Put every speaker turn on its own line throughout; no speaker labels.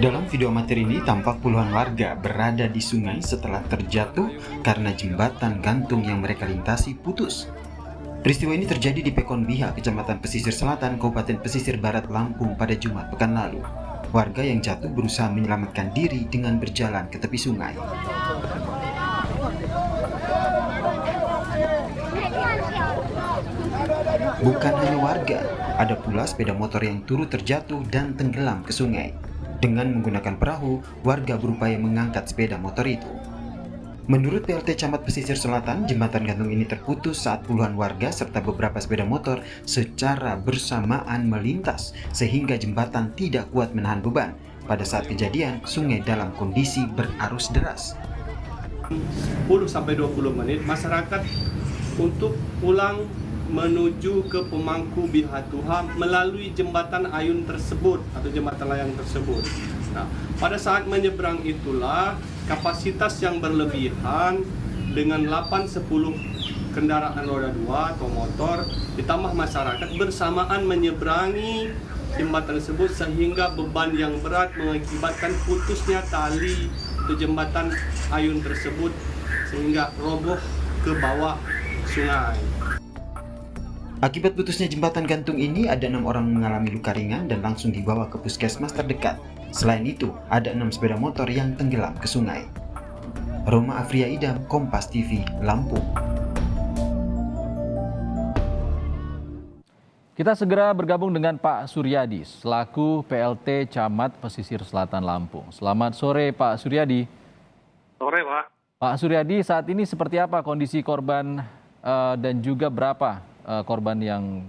Dalam video amatir ini tampak puluhan warga berada di sungai setelah terjatuh karena jembatan gantung yang mereka lintasi putus. Peristiwa ini terjadi di Pekon Biha, Kecamatan Pesisir Selatan, Kabupaten Pesisir Barat, Lampung pada Jumat pekan lalu. Warga yang jatuh berusaha menyelamatkan diri dengan berjalan ke tepi sungai. Bukan hanya warga, ada pula sepeda motor yang turut terjatuh dan tenggelam ke sungai. Dengan menggunakan perahu, warga berupaya mengangkat sepeda motor itu. Menurut PLT Camat Pesisir Selatan, jembatan gantung ini terputus saat puluhan warga serta beberapa sepeda motor secara bersamaan melintas sehingga jembatan tidak kuat menahan beban. Pada saat kejadian, sungai dalam kondisi berarus deras.
10-20 menit masyarakat untuk pulang menuju ke pemangku Biha Tuha melalui jembatan ayun tersebut atau jembatan layang tersebut. Nah, pada saat menyeberang itulah kapasitas yang berlebihan dengan 8-10 kendaraan roda 2 atau motor ditambah masyarakat bersamaan menyeberangi jembatan tersebut sehingga beban yang berat mengakibatkan putusnya tali atau jembatan ayun tersebut sehingga roboh ke bawah sungai.
Akibat putusnya jembatan gantung ini, ada 6 orang mengalami luka ringan dan langsung dibawa ke puskesmas terdekat. Selain itu, ada 6 sepeda motor yang tenggelam ke sungai. Roma Afria Idam, Kompas TV, Lampung.
Kita segera bergabung dengan Pak Suryadi, selaku PLT Camat Pesisir Selatan Lampung. Selamat sore Pak Suryadi.
Sore Pak.
Pak Suryadi, saat ini seperti apa kondisi korban dan juga berapa korban yang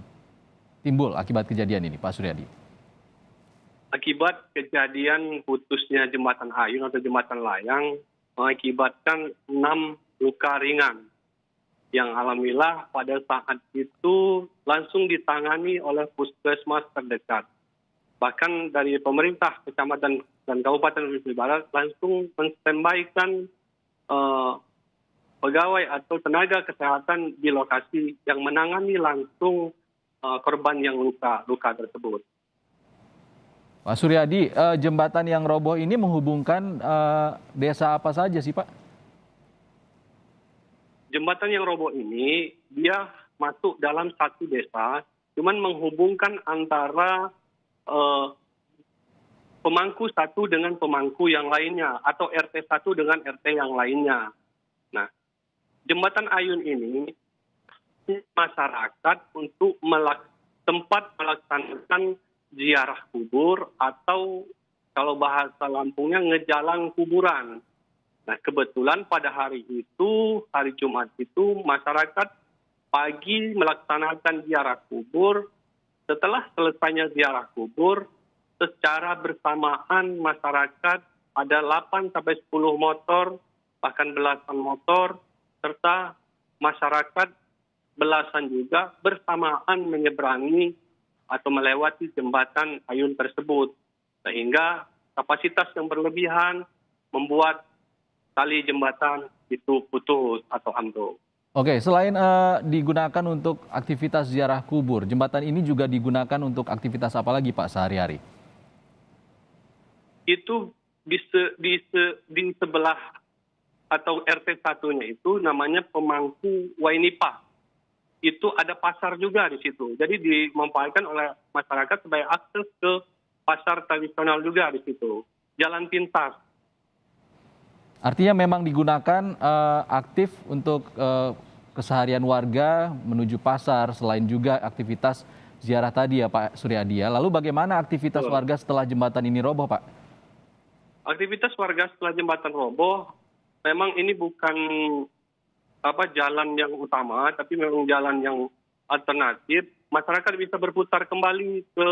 timbul akibat kejadian ini, Pak Suryadi?
Akibat kejadian putusnya jembatan ayun atau jembatan layang mengakibatkan 6 luka ringan yang alhamdulillah pada saat itu langsung ditangani oleh puskesmas terdekat. Bahkan dari pemerintah kecamatan dan Kabupaten Pesisir Barat langsung menstandbykan pegawai atau tenaga kesehatan di lokasi yang menangani langsung korban yang luka tersebut.
Pak Suryadi, jembatan yang roboh ini menghubungkan desa apa saja sih Pak?
Jembatan yang roboh ini dia masuk dalam satu desa, cuman menghubungkan antara pemangku satu dengan pemangku yang lainnya atau RT 1 dengan RT yang lainnya. Nah, jembatan ayun ini masyarakat untuk tempat melaksanakan ziarah kubur atau kalau bahasa Lampungnya ngejalan kuburan. Nah, kebetulan pada hari itu, hari Jumat itu masyarakat pagi melaksanakan ziarah kubur. Setelah selesainya ziarah kubur, secara bersamaan masyarakat ada 8-10 motor, bahkan belasan motor, serta masyarakat belasan juga bersamaan menyeberangi atau melewati jembatan ayun tersebut. Sehingga kapasitas yang berlebihan membuat tali jembatan itu putus atau ambruk.
Oke, selain digunakan untuk aktivitas ziarah kubur, jembatan ini juga digunakan untuk aktivitas apa lagi Pak sehari-hari?
Itu di sebelah atau RT 1-nya itu namanya pemangku Wainipah. Itu ada pasar juga di situ. Jadi dimanfaatkan oleh masyarakat sebagai akses ke pasar tradisional juga di situ. Jalan pintas.
Artinya memang digunakan aktif untuk keseharian warga menuju pasar, selain juga aktivitas ziarah tadi ya Pak Suryadi ya. Lalu bagaimana aktivitas warga setelah jembatan ini roboh Pak?
Aktivitas warga setelah jembatan roboh, memang ini bukan jalan yang utama, tapi memang jalan yang alternatif. Masyarakat bisa berputar kembali ke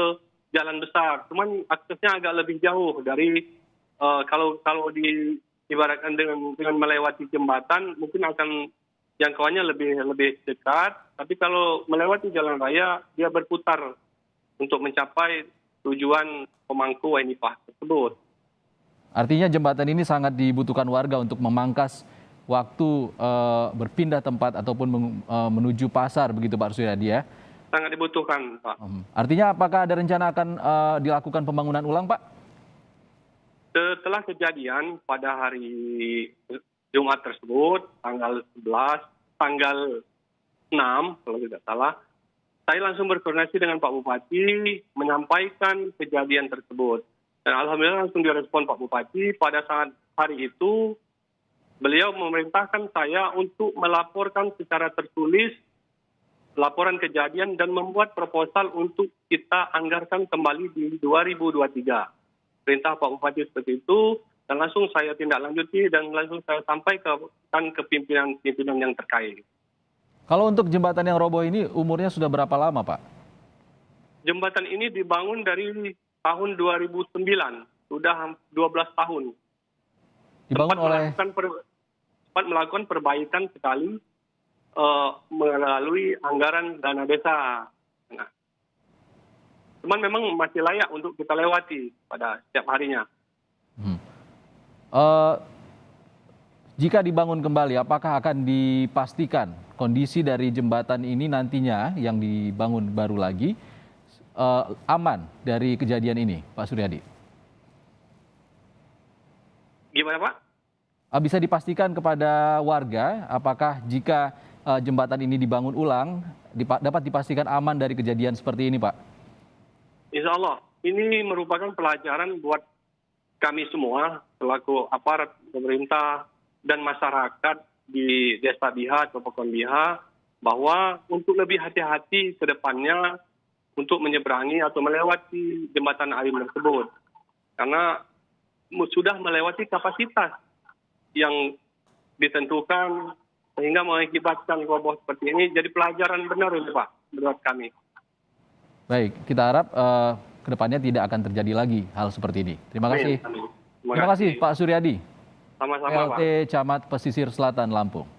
jalan besar. Cuman aksesnya agak lebih jauh dari kalau diibaratkan dengan melewati jembatan, mungkin akan jangkauannya lebih dekat. Tapi kalau melewati jalan raya, dia berputar untuk mencapai tujuan pemangku Wainipah tersebut.
Artinya jembatan ini sangat dibutuhkan warga untuk memangkas waktu berpindah tempat ataupun menuju pasar, begitu Pak Suryadi ya?
Sangat dibutuhkan, Pak.
Artinya apakah ada rencana akan dilakukan pembangunan ulang, Pak?
Setelah kejadian pada hari Jumat tersebut, tanggal 11, tanggal 6, kalau tidak salah, saya langsung berkoordinasi dengan Pak Bupati menyampaikan kejadian tersebut. Dan alhamdulillah langsung direspon Pak Bupati. Pada saat hari itu, beliau memerintahkan saya untuk melaporkan secara tertulis laporan kejadian dan membuat proposal untuk kita anggarkan kembali di 2023. Perintah Pak Bupati seperti itu, dan langsung saya tindak lanjuti dan langsung saya sampaikan ke pimpinan-pimpinan yang terkait.
Kalau untuk jembatan yang roboh ini umurnya sudah berapa lama, Pak?
Jembatan ini dibangun dari tahun 2009, sudah 12 tahun.
Dibangun
Sempat melakukan perbaikan sekali melalui anggaran dana desa. Nah, cuman memang masih layak untuk kita lewati pada setiap harinya.
Jika dibangun kembali, apakah akan dipastikan kondisi dari jembatan ini nantinya yang dibangun baru lagi aman dari kejadian ini, Pak Suryadi?
Gimana, Pak?
Bisa dipastikan kepada warga apakah jika jembatan ini dibangun ulang dapat dipastikan aman dari kejadian seperti ini, Pak?
Insya Allah, ini merupakan pelajaran buat kami semua selaku aparat pemerintah dan masyarakat di Desa Biha atau Pekon Biha, bahwa untuk lebih hati-hati ke depannya untuk menyeberangi atau melewati jembatan Ayun tersebut. Karena sudah melewati kapasitas yang ditentukan sehingga mengakibatkan roboh seperti ini. Jadi pelajaran benar ini, Pak, menurut kami.
Baik, kita harap kedepannya tidak akan terjadi lagi hal seperti ini. Terima kasih.
Amin.
Terima kasih Pak Suryadi.
Sama-sama, Pak.
PLT Camat Pesisir Selatan Lampung.